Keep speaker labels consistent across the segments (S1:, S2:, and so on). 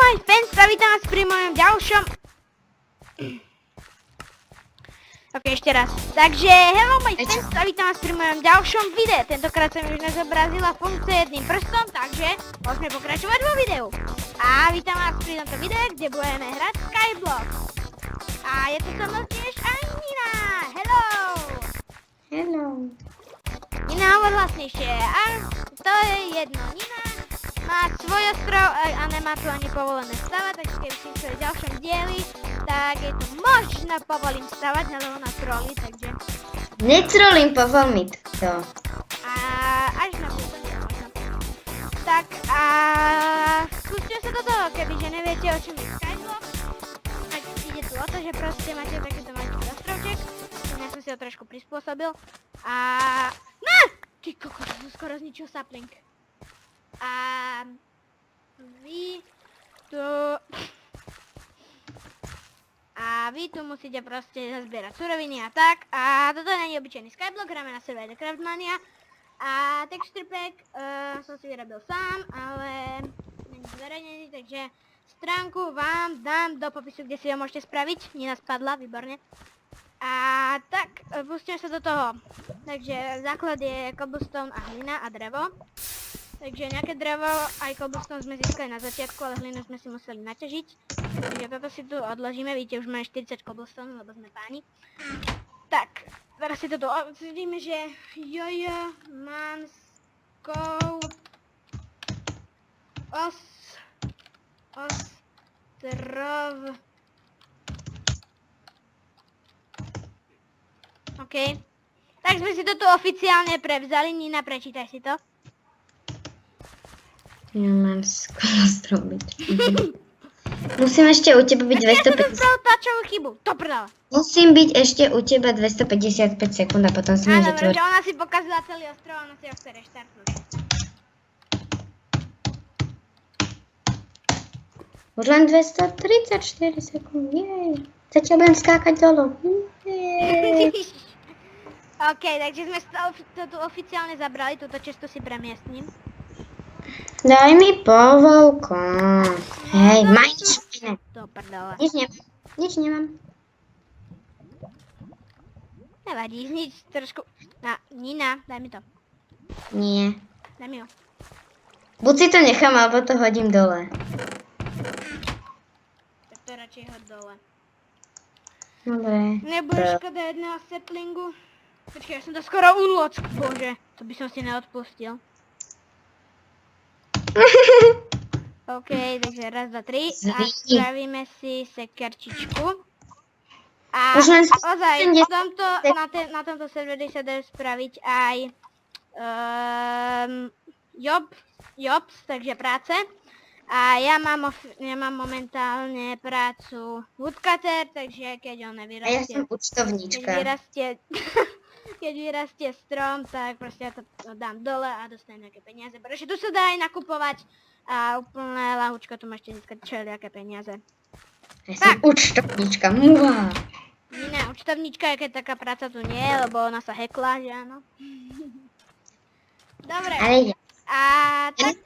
S1: my fans, vítam vás pri mojom ďalšom... Ok, ešte raz. Takže, hello my fans, vítam vás pri mojom ďalšom videu. Tentokrát som už nezobrazila funkciu jedným prstom, takže môžeme pokračovať vo videu. A vítam vás pri tomto videu, kde budeme hrať Skyblock. A je tu so mnou tiež aj Nina. Hello!
S2: Hello.
S1: Nina, hovor hlasnejšie. A to je jedno. Nina má svoj ostrov a nemá tu ani povolené stavať, takže keby si chceli v ďalšom dieli, tak je to možno povolím stavať, ale ona trolí, takže...
S2: Netrolím, povol mi to.
S1: A až na to možno. Tak a skúste sa do toho, kebyže neviete, o čom je Skyblock. Tak ide tu o to, že proste máte takýto maličký ostrovček. Ja som si ho trošku prispôsobil. A... No! Ty kokos, som skoro zničil sapling. A... Vy tu... A vy tu musíte proste zazbierať suroviny a tak. A toto nie je obyčajný Skyblock, hráme na servere The Craftmania. A texture pack som si vyrobil sám, ale není zverejnený, takže stránku vám dám do popisu, kde si ho môžete spraviť. Nina spadla, výborne. A tak, pustíme sa do toho. Takže základ je cobblestone a hlina a drevo. Takže nejaké drevo, aj cobblestone sme získali na začiatku, ale hlinu sme si museli naťažiť. Takže toto si tu odložíme, vidíte, už máme 40 cobblestone, lebo sme páni. Tak, teraz si toto vidíme, že Jojo, Manskou, Ostrov. OK. Tak sme si to tu oficiálne prevzali. Nina, prečítaj si to.
S2: Ja mám skolostrov byť. Musím ešte u teba byť 250...
S1: Ja som spravil tlačovú chybu, to prdala.
S2: Musím byť ešte u teba 255 sekúnd a potom si môže
S1: Áno, že
S2: tvoriť.
S1: ona si pokazila celý ostrov a ona si ho chce reštartnúť.
S2: Už len 234 sekúnd, jej. Zatiaľ budem skákať dolu.
S1: OK, takže sme to tu oficiálne zabrali, túto često si premiestním.
S2: Daj mi povolko. Hej, máš.
S1: To prdala.
S2: Nič nemám.
S1: Nevadí, znič trošku. Nina, daj mi to.
S2: Nie.
S1: Daj mi ho.
S2: Buď si to nechám, alebo to hodím dole.
S1: Tak to radšej hod dole.
S2: Dobre.
S1: Nebude škoda jedného saplingu. Počkej, ja som to skoro unlock, bože. To by som si neodpustil. OK, takže raz, dva, tri. A spravíme si sekerčičku. A ozaj, na tomto serveri sa dá spraviť aj jobs, takže práce. A ja mám momentálne prácu woodcutter, takže keď on nevyrastie...
S2: A ja som účtovníčka.
S1: Keď vyrastie strom, tak proste ja to dám dole a dostanem nejaké peniaze. Pretože tu sa dá aj nakupovať a úplne ľahučko tu môžete získať všelijaké peniaze.
S2: Ja som účtovníčka, muá.
S1: Nina, účtovníčka, keď taká práca tu nie je, lebo ona sa hekla, že áno? Dobre.
S2: Ale
S1: A tak,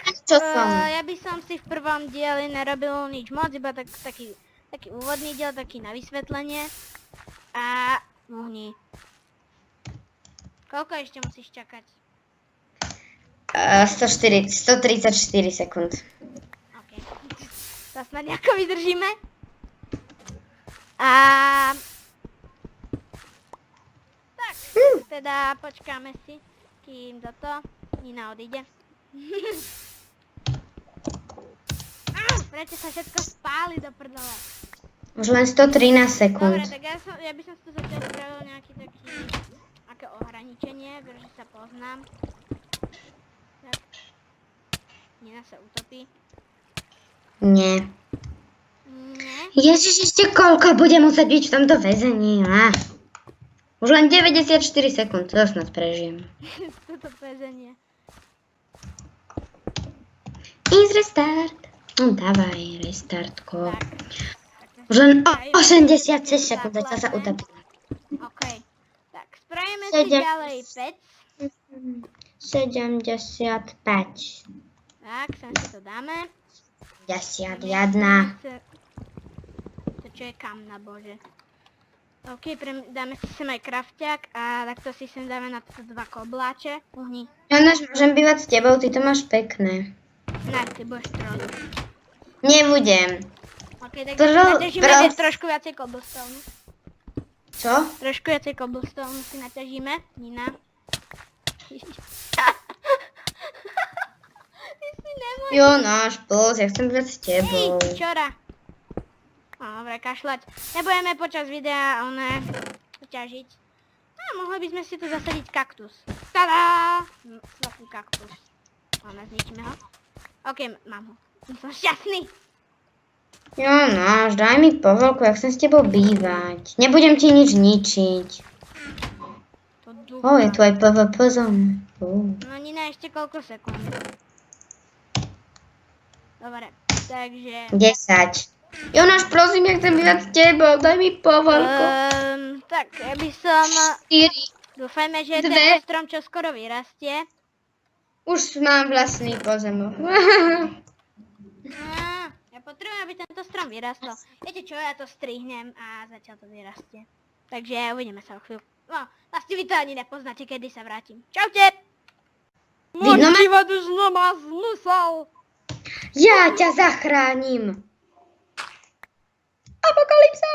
S1: ja by som si v prvom dieli nerobil nič moc, iba taký úvodný diel, taký na vysvetlenie. A uhni. Koľko ešte musíš čakať?
S2: 134 sekúnd.
S1: OK. To snad nejako vydržíme. A... Tak, teda počkáme si, kým toto Nina odíde. Prečo sa všetko spáli do prdele?
S2: Už len 113 sekúnd.
S1: Dobre, tak ja by som si tu zatiaľ spravil nejaký taký... Aké ohraničenie, že sa poznám. Tak. Nina sa utopí.
S2: Nie.
S1: Nie?
S2: Ježiš, ešte koľko bude musieť byť v tomto väzení? Už len 94 sekúnd, to snad prežijem.
S1: Toto väzenie.
S2: Easy restart. No dávaj, restartko.
S1: Tak.
S2: Už len 86 sekúnd, zatiaľ sa utopila.
S1: OK. Tak, spravíme si ďalej 5.
S2: 75.
S1: Tak, sem si to dáme.
S2: Ďasia, riadna.
S1: To čo je kamna, bože. OK, dáme si sem aj krafťák a takto si sem dáme na to 2 kobláče. Uhni.
S2: Jonáš, môžem bývať s tebou, ty to máš pekné.
S1: Ne, ty budeš trolliť.
S2: Nebudem.
S1: OK, tak
S2: Prv-
S1: naťažíme
S2: prv-
S1: trošku viacej cobblestone.
S2: Čo?
S1: Trošku viacej cobblestone si naťažíme. Nina. Ty si nemôžeš.
S2: Jonáš, plus, ja chcem bývať s tebou.
S1: Hej, čora. Dobre, kašľať. Nebudeme počas videa ťažiť. A mohli by sme si tu zasadiť kaktus. Tadá! Svatý kaktus. Zničíme ho. OK, mám ho. Som šťastný.
S2: Jonáš, daj mi povolku, ja chcem s tebou bývať. Nebudem ti nič ničiť.
S1: To ducha.
S2: Je tu aj PvP zóna.
S1: No Nina, ešte koľko sekúnd? Dobre, takže...
S2: 10. Jonáš, prosím, ja chcem bývať s tebou, daj mi povolku.
S1: Tak, ja by som...
S2: 4.
S1: Dúfajme, že
S2: Dve.
S1: tento strom čo skoro vyrastie.
S2: Už mám vlastný pozemok.
S1: Ja potrebujem, aby tento strom vyrastol. Viete čo, ja to strihnem a zatiaľ to vyrastie. Takže uvidíme sa o chvíľu. No, vlastne vy to ani nepoznáte, kedy sa vrátim. Čaute! Môj
S2: Vidno ma?
S1: život už znova zmusal.
S2: Ja ťa zachránim. Apokalypsa!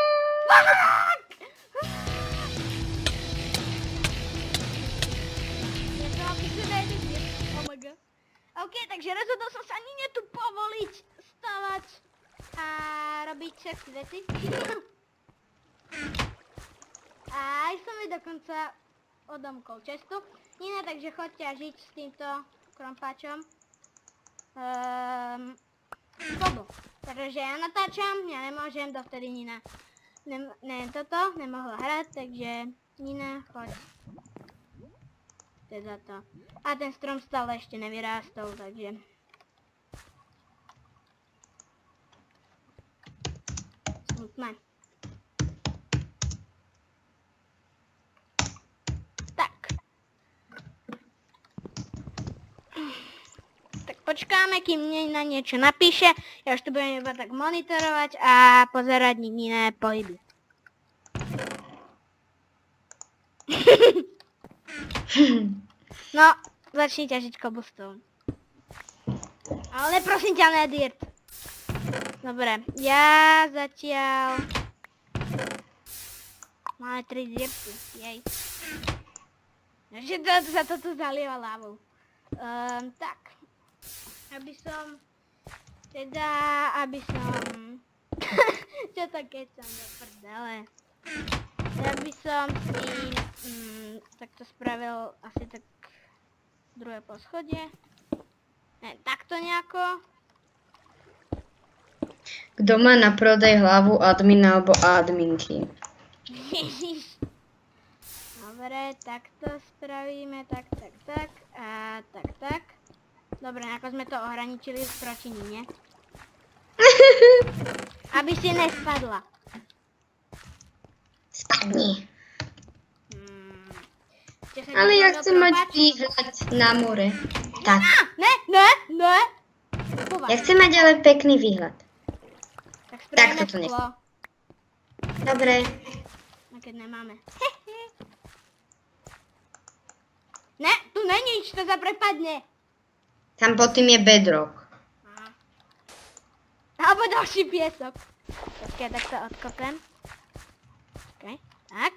S1: OK, takže rozhodol som sa Nine tu povoliť stavať a robiť všetky veci. A aj som jej dokonca odomkol cestu. Nina, takže choď ťažiť s týmto krompáčom. Kobo. Takže ja natáčam, ja nemôžem, dovtedy Nina nemohla hrať, takže Nina, choď. Teda to. A ten strom stále ešte nevyrástol, takže... Smutné. Tak. Tak počkáme, kým Nina niečo napíše. Ja už to budem iba tak monitorovať a pozerať Niné pohyby. No, začni ťažiť cobblestone. Ale prosím ťa, ne dirt. Dobre, ja zatiaľ... Máme 3 dirty, jej. Ešte to sa to tu zalieva lávou. Tak. Aby som... Čo to kecam do prdele? Ja by som si takto spravil asi tak druhé poschodie. Ne, takto nejako.
S2: Kto má na prodaj hlavu admina alebo adminky?
S1: Ježiš. Dobre, takto spravíme, tak a tak. Dobre, ako sme to ohraničili proti Nine. Aby si nespadla.
S2: Spadni.
S1: Čo sa
S2: Ale
S1: ti
S2: ja
S1: bolo
S2: chcem mať
S1: kropať?
S2: výhľad na more. Tak.
S1: Ne.
S2: Ja chcem mať ale pekný výhľad.
S1: Tak
S2: Tak
S1: spravíme
S2: toto
S1: sklo.
S2: Dobre.
S1: A keď nemáme. Ne, tu není nič, to sa prepadne.
S2: Tam pod tým je bedrock.
S1: Alebo ďalší piesok. Počkaj, tak to odkopem. Počkaj, tak.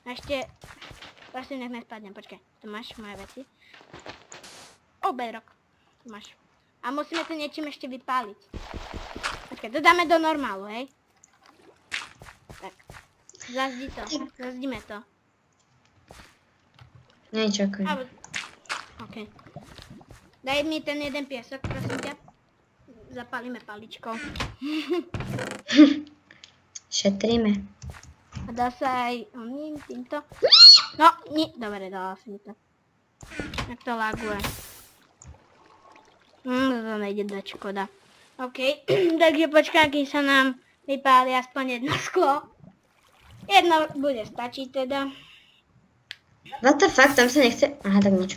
S1: A ešte... Prosím, nech nespadnem, počkaj. Tu máš moje veci. Bedrock. Tu máš. A musíme to niečím ešte vypáliť. Počkaj, to dáme do normálu, hej? Tak. Zazdi to. Zazdíme to.
S2: Nečakaj.
S1: OK. Daj mi ten jeden piesok, prosím ťa. Zapálime paličkou.
S2: Šetríme.
S1: A dá sa aj týmto. No, dobre, dala si mi to. Jak to laguje. To nejde dať, škoda. OK, takže počkám, kým sa nám vypáli aspoň jedno sklo. Jedno bude stačiť teda.
S2: What the fuck, tam sa nechce... Aha, tak nič.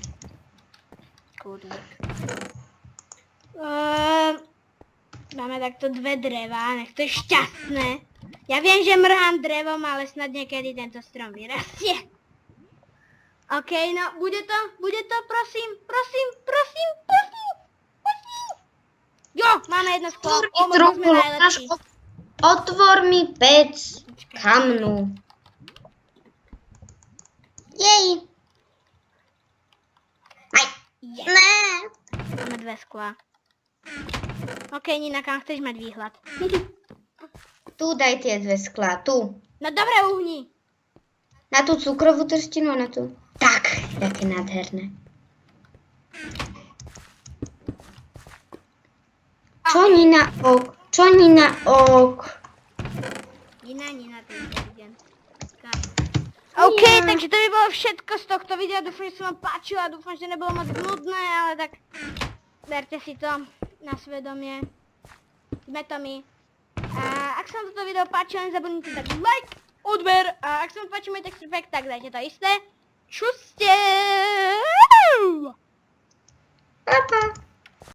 S1: Kurde. Máme takto 2 dreva, nech to je šťastné. Ja viem, že mrhám drevom, ale snad niekedy tento strom vyrastie. OK, no, bude to, prosím. Jo, máme jedno sklo, možno sme najlepší.
S2: Otvor mi pec kamnu. Jej. Aj.
S1: Yes.
S2: Ne.
S1: Máme 2 skla. OK, Nina, kam chceš mať výhľad?
S2: Tu daj tie 2 sklá, tu.
S1: No dobre, uhni.
S2: Na tú cukrovú trstinu a na tú. Tak, také nádherné. Čo Nina ok? Čo Nina ok?
S1: Nina, to je inteligentka. OK, takže to by bolo všetko z tohto videa. Dúfam, že sa vám páčilo a dúfam, že nebolo moc nudné, ale tak berte si to na svedomie. Sme to my. A ak sa vám toto video páčilo, nezabudnite dať like, odber a ak sa vám páči môj texture pack, tak dajte to isté. Čuste!